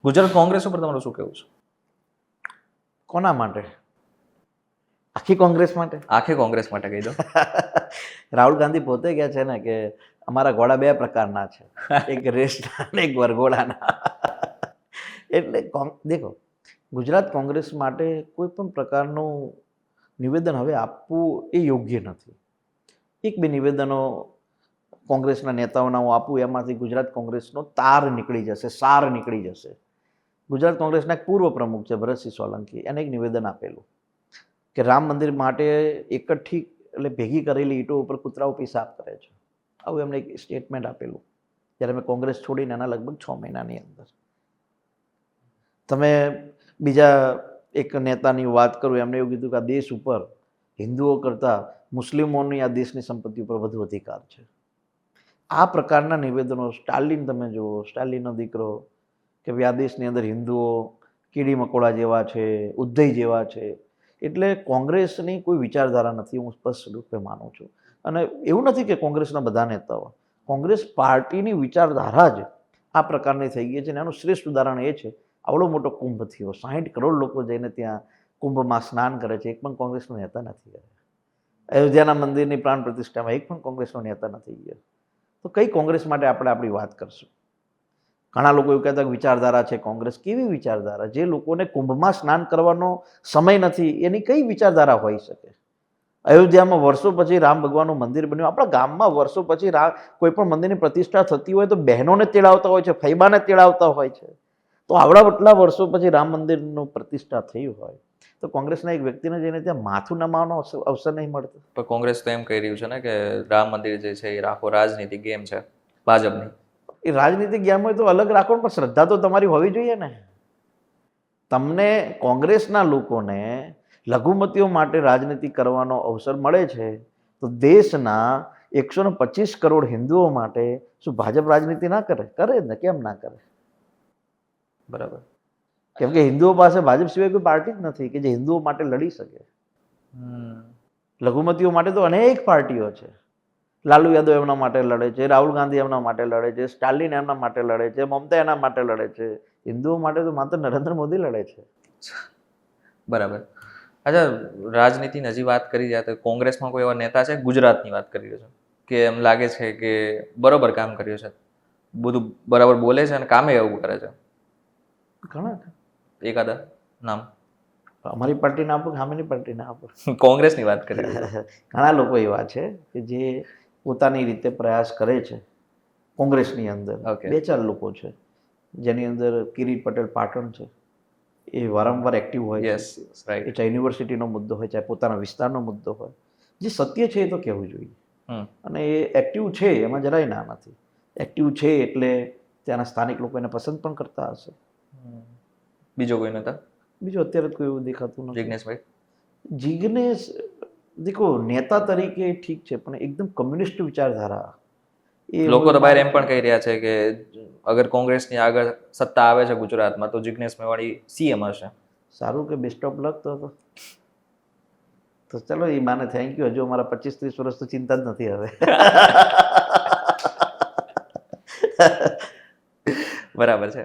ગુજરાત કોંગ્રેસ ઉપર તમારું શું કહેવું છે? કોના માટે? આખી કોંગ્રેસ માટે? આખી કોંગ્રેસ માટે કહી દો. રાહુલ ગાંધી પોતે કહે છે ને કે અમારા ઘોડા બે પ્રકારના છે, એક રેસના અને એક વરઘોડાના. એટલે દેખો, ગુજરાત કોંગ્રેસ માટે કોઈ પણ પ્રકારનું નિવેદન હવે આપવું એ યોગ્ય નથી. એક બે નિવેદનો કોંગ્રેસના નેતાઓના હું આપું, એમાંથી ગુજરાત કોંગ્રેસનો તાર નીકળી જશે, સાર નીકળી જશે. ગુજરાત કોંગ્રેસના એક પૂર્વ પ્રમુખ છે ભરતસિંહ સોલંકી, એને એક નિવેદન આપેલું કે રામ મંદિર માટે એકઠી એટલે ભેગી કરેલી ઈંટો ઉપર કૂતરાઓ પેશાબ કરે છે. આવું એમને એક સ્ટેટમેન્ટ આપેલું જ્યારે મેં કોંગ્રેસ છોડીને એના લગભગ 6 મહિનાની અંદર. તમે બીજા એક નેતાની વાત કરું, એમણે એવું કીધું કે આ દેશ ઉપર હિન્દુઓ કરતાં મુસ્લિમોની આ દેશની સંપત્તિ ઉપર વધુ અધિકાર છે. આ પ્રકારના નિવેદનો સ્ટાલિન તમે જુઓ, સ્ટાલિનનો દીકરો કે ભાઈ આ દેશની અંદર હિન્દુઓ કીડી મકોડા જેવા છે, ઉદ્ધય જેવા છે. એટલે કોંગ્રેસની કોઈ વિચારધારા નથી, હું સ્પષ્ટ રૂપે માનું છું. અને એવું નથી કે કોંગ્રેસના બધા નેતાઓ, કોંગ્રેસ પાર્ટીની વિચારધારા જ આ પ્રકારની થઈ ગઈ છે. અને એનું શ્રેષ્ઠ ઉદાહરણ એ છે, આવડો મોટો કુંભ થયો, 60 કરોડ લોકો જઈને ત્યાં કુંભમાં સ્નાન કરે છે, એક પણ કોંગ્રેસનો નેતા નથી ગયા. અયોધ્યાના મંદિરની પ્રાણ પ્રતિષ્ઠામાં એક પણ કોંગ્રેસનો નેતા નથી ગયા. તો કઈ કોંગ્રેસ માટે આપણે આપણી વાત કરશું? ઘણા લોકો એવું કહેતા કે વિચારધારા છે કોંગ્રેસ. કેવી વિચારધારા? જે લોકોને કુંભમાં સ્નાન કરવાનો સમય નથી, એની કઈ વિચારધારા હોઈ શકે? અયોધ્યામાં વર્ષો પછી રામ ભગવાનનું મંદિર બન્યું. આપણા ગામમાં વર્ષો પછી કોઈ પણ મંદિરની પ્રતિષ્ઠા થતી હોય તો બહેનોને તેડાવતા હોય છે, ફૈબાને તેડાવતા હોય છે. તો આવડા એટલા વર્ષો પછી રામ મંદિરનું પ્રતિષ્ઠા થયું હોય તો કોંગ્રેસના એક વ્યક્તિને જઈને ત્યાં માથું નમાવવાનો અવસર નહીં મળતો. પણ કોંગ્રેસ તો એમ કહી રહ્યું છે ને કે રામ મંદિર જે છે એ રાખો રાજનીતિ ગેમ છે ભાજપની. એ રાજનીતિક ગેમ હોય તો અલગ રાખો, પણ શ્રદ્ધા તો તમારી હોવી જોઈએ ને. તમને કોંગ્રેસના લોકોને લઘુમતીઓ માટે રાજનીતિ કરવાનો અવસર મળે છે તો દેશના 125 કરોડ હિન્દુઓ માટે શું ભાજપ રાજનીતિ ના કરે? કરે જ ને, કેમ ના કરે? બરાબર. કેમ કે હિન્દુઓ પાસે ભાજપ સિવાય કોઈ પાર્ટી જ નથી કે જે હિન્દુઓ માટે લડી શકે. લઘુમતીઓ માટે તો અનેક પાર્ટીઓ છે. લાલુ યાદવ એમના માટે લડે છે, રાહુલ ગાંધી એમના માટે લડે છે, સ્ટાલિન એમના માટે લડે છે, મમતા એના માટે લડે છે. હિન્દુઓ માટે તો માત્ર નરેન્દ્ર મોદી લડે છે. બરાબર. અચ્છા, રાજનીતિની હજી વાત કરી જાય તો કોંગ્રેસમાં કોઈ એવા નેતા છે, ગુજરાતની વાત કરી રહ્યો છે, કે એમ લાગે છે કે બરોબર કામ કર્યું છે, બધું બરાબર બોલે છે અને કામે એવું કરે છે? ઘણા એકાદા નામ અમારી પાર્ટીના આપો, સામેની પાર્ટીના આપો. કોંગ્રેસની વાત કરી રહ્યો છે. ઘણા લોકો એવા છે કે જે પોતાની રીતે પ્રયાસ કરે છે. કોંગ્રેસની અંદર 2-4 લોકો છે જેની અંદર કિરીટ પટેલ પાટણ છે. એ વારંવાર એક્ટિવ હોય છે. એ ચાહે યુનિવર્સિટીનો મુદ્દો હોય, ચાહે પોતાના વિસ્તારનો મુદ્દો હોય, જે સત્ય છે એ તો કહેવું જોઈએ. અને એ એક્ટિવ છે, એમાં જરાય ના નથી. એક્ટિવ છે એટલે ત્યાંના સ્થાનિક લોકો એને પસંદ પણ કરતા હશે. બીજો કોઈ નેતા? બીજો અત્યારે કોઈ એવું દેખાતું નથી. જિગ્નેશભાઈ? જિગ્નેશ દેખો, નેતા તરીકે ઠીક છે, પણ એકદમ કમ્યુનિસ્ટ વિચારધારા. લોકો તો બહાર એમ પણ કહી રહ્યા છે કે અગર કોંગ્રેસની આગળ સત્તા આવે છે ગુજરાતમાં તો જિગ્નેશ મેવાણી સીએમ હશે. સારું, કે બેસ્ટ ઓફ લક. તો ચલો, એ માને થેન્ક યુ. હજુ અમારા 25-30 વર્ષ તો ચિંતા જ નથી હવે. બરાબર છે.